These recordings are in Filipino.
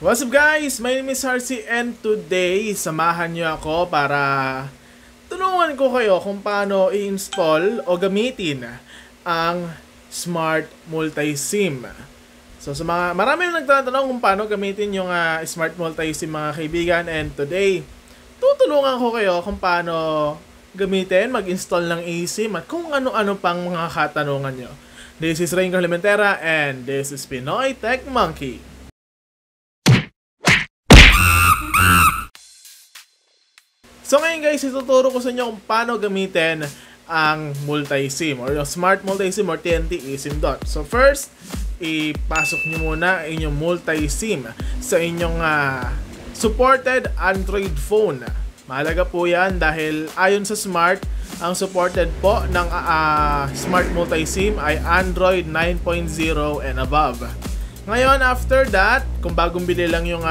What's up guys? My name is Harcy and today samahan niyo ako para tulungan ko kayo kung paano i-install o gamitin ang Smart Multi-SIM. So sa mga marami na nagtatanong kung paano gamitin yung Smart Multi-SIM mga kaibigan, and today tutulungan ko kayo kung paano gamitin, mag-install ng eSIM at kung ano-ano pang mga katanungan nyo. This is Rain Clementera and this is Pinoy Tech Monkey. So ngayon guys, ituturo ko sa inyo kung paano gamitin ang multi-SIM or yung Smart Multi-SIM or TNT eSIM dot. So first, ipasok nyo muna inyong multi-SIM sa inyong supported Android phone. Mahalaga po yan dahil ayon sa Smart, ang supported po ng Smart Multi-SIM ay Android 9.0 and above. Ngayon, after that, kung bagong bili lang yung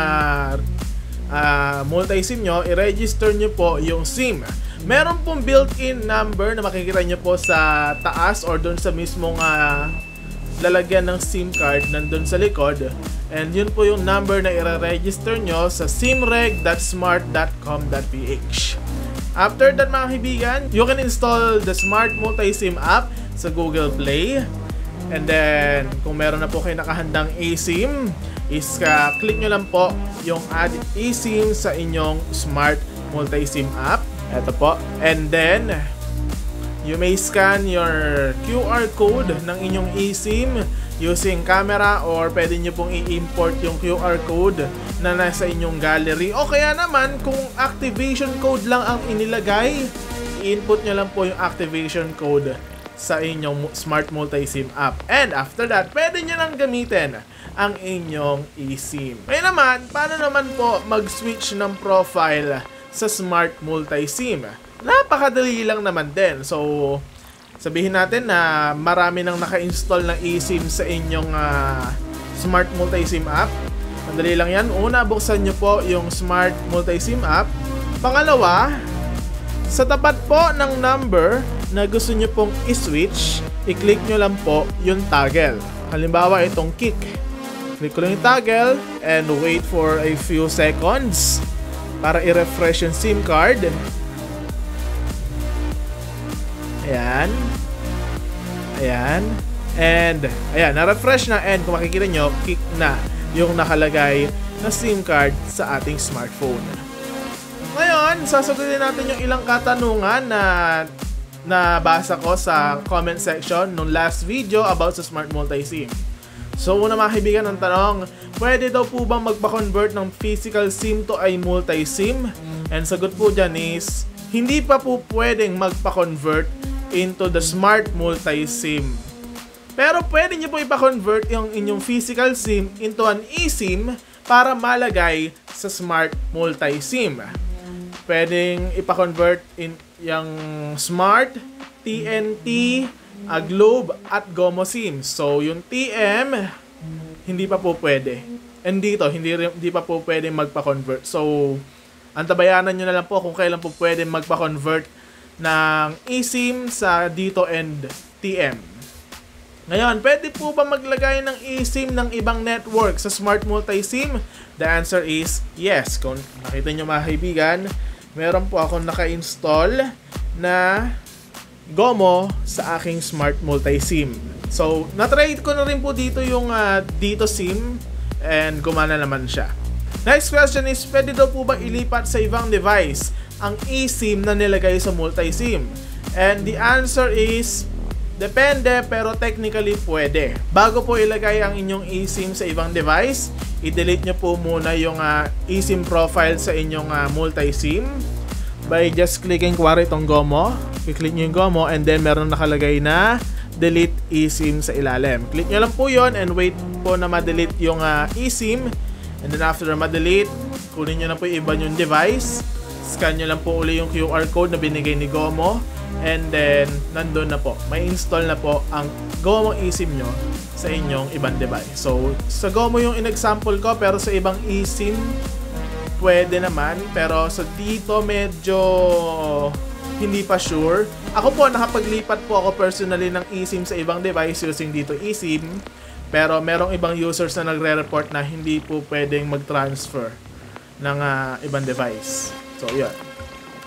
multi-SIM nyo, i-register nyo po yung SIM. Meron pong built-in number na makikita nyo po sa taas or doon sa mismong lalagyan ng SIM card nandun sa likod. And yun po yung number na i-register nyo sa simreg.smart.com.ph. After that mga kaibigan, you can install the Smart Multi-SIM app sa Google Play. And then, kung meron na po kayo nakahandang eSIM, click nyo lang po yung add eSIM sa inyong Smart Multi-SIM app. Ito po. And then, you may scan your QR code ng inyong eSIM using camera, or pwede nyo pong i-import yung QR code na nasa inyong gallery. O kaya naman, kung activation code lang ang inilagay, i-input nyo lang po yung activation code sa inyong Smart Multi-SIM app. And after that, pwede nyo nang gamitin ang inyong eSIM. Kaya naman, paano naman po mag-switch ng profile sa Smart Multi-SIM? Napakadali lang naman din. So, sabihin natin na marami nang naka-install ng eSIM sa inyong Smart Multi-SIM app. Madali lang yan. Una, buksan nyo po yung Smart Multi-SIM app. Pangalawa, sa tapat po ng number na gusto nyo pong i-switch, i-click nyo lang po yung toggle. Halimbawa, itong kick. Click ko lang yung toggle and wait for a few seconds para i-refresh yung SIM card. Ayan. Ayan. And, ayan, na-refresh na, and kung makikita nyo, kick na yung nakalagay na SIM card sa ating smartphone. Ngayon, sasagutin natin yung ilang katanungan na nabasa ko sa comment section nung last video about sa Smart Multi-SIM. So, una mga kaibigan, ang tanong, pwede daw po bang magpa-convert ng physical SIM to ay multi-SIM? And sagot po dyan is, hindi pa po pwedeng magpa-convert into the Smart Multi-SIM. Pero pwede nyo po ipa-convert yung inyong physical SIM into an eSIM para malagay sa Smart Multi-SIM. Pwedeng ipa-convert in yung Smart, TNT, Globe at Gomo SIM. So yung TM hindi pa po pwede. And dito hindi pa po pwedeng magpa-convert. So antabayanan nyo na lang po kung kailan po pwedeng magpa-convert ng eSIM sa dito and TM. Ngayon, pwede po ba maglagay ng eSIM ng ibang network sa Smart Multi-SIM? The answer is yes. Kung nakita nyo mga kaibigan, meron po akong naka-install na Gomo sa aking Smart Multi-SIM. So, na-try ko na rin po dito yung dito SIM and gumana naman siya. Next question is, pwede daw po ba ilipat sa ibang device ang eSIM na nilagay sa multi-SIM? And the answer is, depende, pero technically pwede. Bago po ilagay ang inyong eSIM sa ibang device, i-delete nyo po muna yung eSIM profile sa inyong multi-SIM by just clicking kuwari itong Gomo. I-click nyo yung Gomo and then meron nakalagay na delete eSIM sa ilalim. Click nyo lang po yon and wait po na ma-delete yung eSIM. And then after ma-delete, kunin nyo na po yung iba yung device. Scan nyo lang po uli yung QR code na binigay ni Gomo. And then, nandun na po. May install na po ang Gomo eSIM nyo sa inyong ibang device. So, sa Gomo yung in-example ko, pero sa ibang eSIM, pwede naman. Pero sa dito, medyo hindi pa sure. Ako po, nakapaglipat po ako personally ng eSIM sa ibang device using dito eSIM. Pero merong ibang users na nagre-report na hindi po pwedeng mag-transfer ng ibang device. So, yun.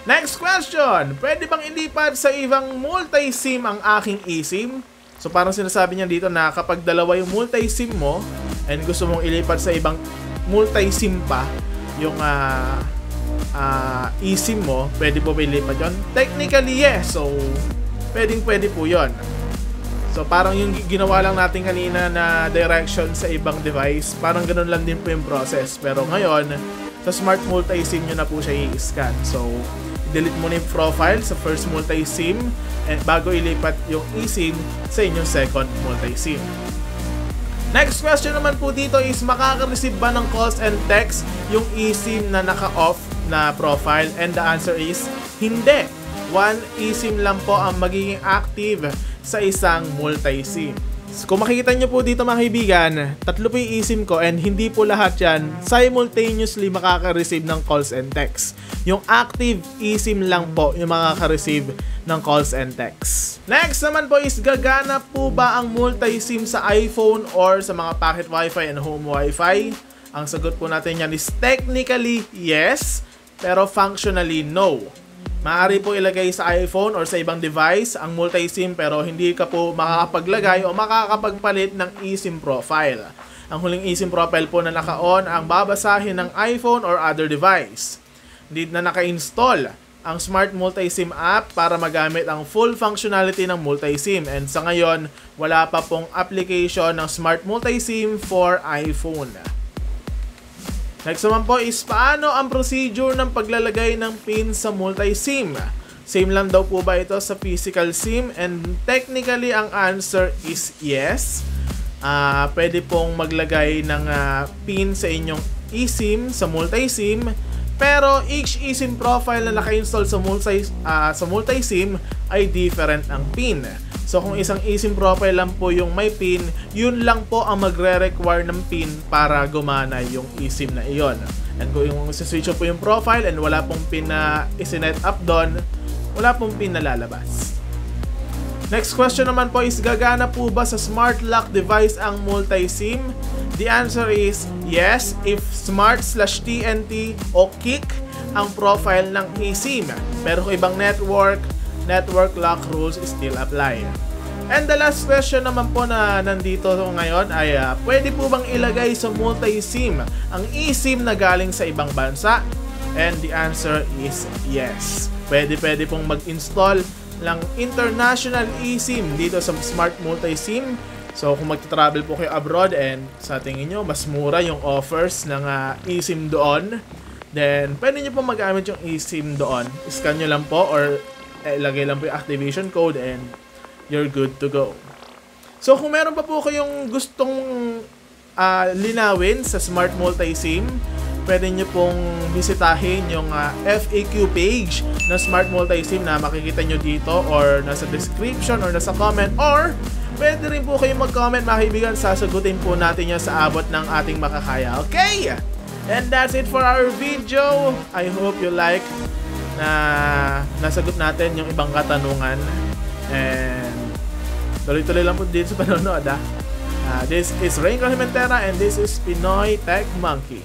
Next question! Pwede bang ilipat sa ibang multi-SIM ang aking eSIM? So, parang sinasabi niya dito na kapag dalawa yung multi-SIM mo and gusto mong ilipat sa ibang multi-SIM pa yung eSIM mo, pwede po ba ilipat yun? Technically, yes. So, pwede po yun. So, parang yung ginawa lang natin kanina na direction sa ibang device, parang ganun lang din po yung process. Pero ngayon, sa smart multi-SIM nyo na po siya i-scan. So, delete mo na yung profile sa first multi-SIM and bago ilipat yung eSIM sa inyong second multi-SIM. Next question naman po dito is, makaka-receive ba ng calls and text yung eSIM na naka-off na profile? And the answer is, hindi. One eSIM lang po ang magiging active sa isang multi-SIM. So, kung makikita nyo po dito mga kaibigan, tatlo po yung eSIM ko and hindi po lahat yan simultaneously makaka-receive ng calls and texts. Yung active eSIM lang po yung makaka-receive ng calls and texts. Next naman po is, gagana po ba ang multi-SIM sa iPhone or sa mga pocket Wi-Fi and home Wi-Fi? Ang sagot po natin yan is technically yes, pero functionally no. Maaari po ilagay sa iPhone or sa ibang device ang multi-SIM pero hindi ka po makakapaglagay o makakapagpalit ng eSIM profile. Ang huling eSIM profile po na naka-on ang babasahin ng iPhone or other device. Hindi na naka-install ang Smart Multi-SIM app para magamit ang full functionality ng multi-SIM. And sa ngayon, wala pa pong application ng Smart Multi-SIM for iPhone. Next naman po is, paano ang procedure ng paglalagay ng PIN sa multi-SIM? Same lang daw po ba ito sa physical SIM? And technically, ang answer is yes. Pwede pong maglagay ng PIN sa inyong eSIM, sa multi-SIM. Pero each eSIM profile na naka-install sa multi-SIM ay different ang PIN. So kung isang eSIM profile lang po yung may PIN, yun lang po ang magre-require ng PIN para gumana yung eSIM na iyon. And kung yung switch po yung profile and wala pong PIN na isinet up doon, wala pong PIN na lalabas. Next question naman po is, gagana po ba sa smart lock device ang multi-SIM? The answer is yes if smart/TNT o KIK ang profile ng eSIM. Pero kung ibang network lock rules still apply. And the last question naman po na nandito ngayon ay, pwede po bang ilagay sa multi-SIM ang eSIM na galing sa ibang bansa? And the answer is yes. Pwede pong mag-install ng international eSIM dito sa Smart Multi-SIM. So kung magta-travel po kayo abroad and sa tingin nyo mas mura yung offers ng eSIM doon, then pwede nyo po magamit yung eSIM doon. Scan nyo lang po or ilagay lang po yung activation code and you're good to go. So kung meron pa po kayong gustong linawin sa Smart Multi-SIM, pwede nyo pong bisitahin yung FAQ page ng Smart Multi-SIM na makikita nyo dito or nasa description or nasa comment, or pwede rin po kayong mag-comment mga kaibigan, sasagutin po natin yan sa abot ng ating makakaya. Okay? And that's it for our video. I hope you like na nasagot natin yung ibang katanungan. And tuloy-tuloy lang po dito sa panonood. This is Rain Himentera and this is Pinoy Tech Monkey.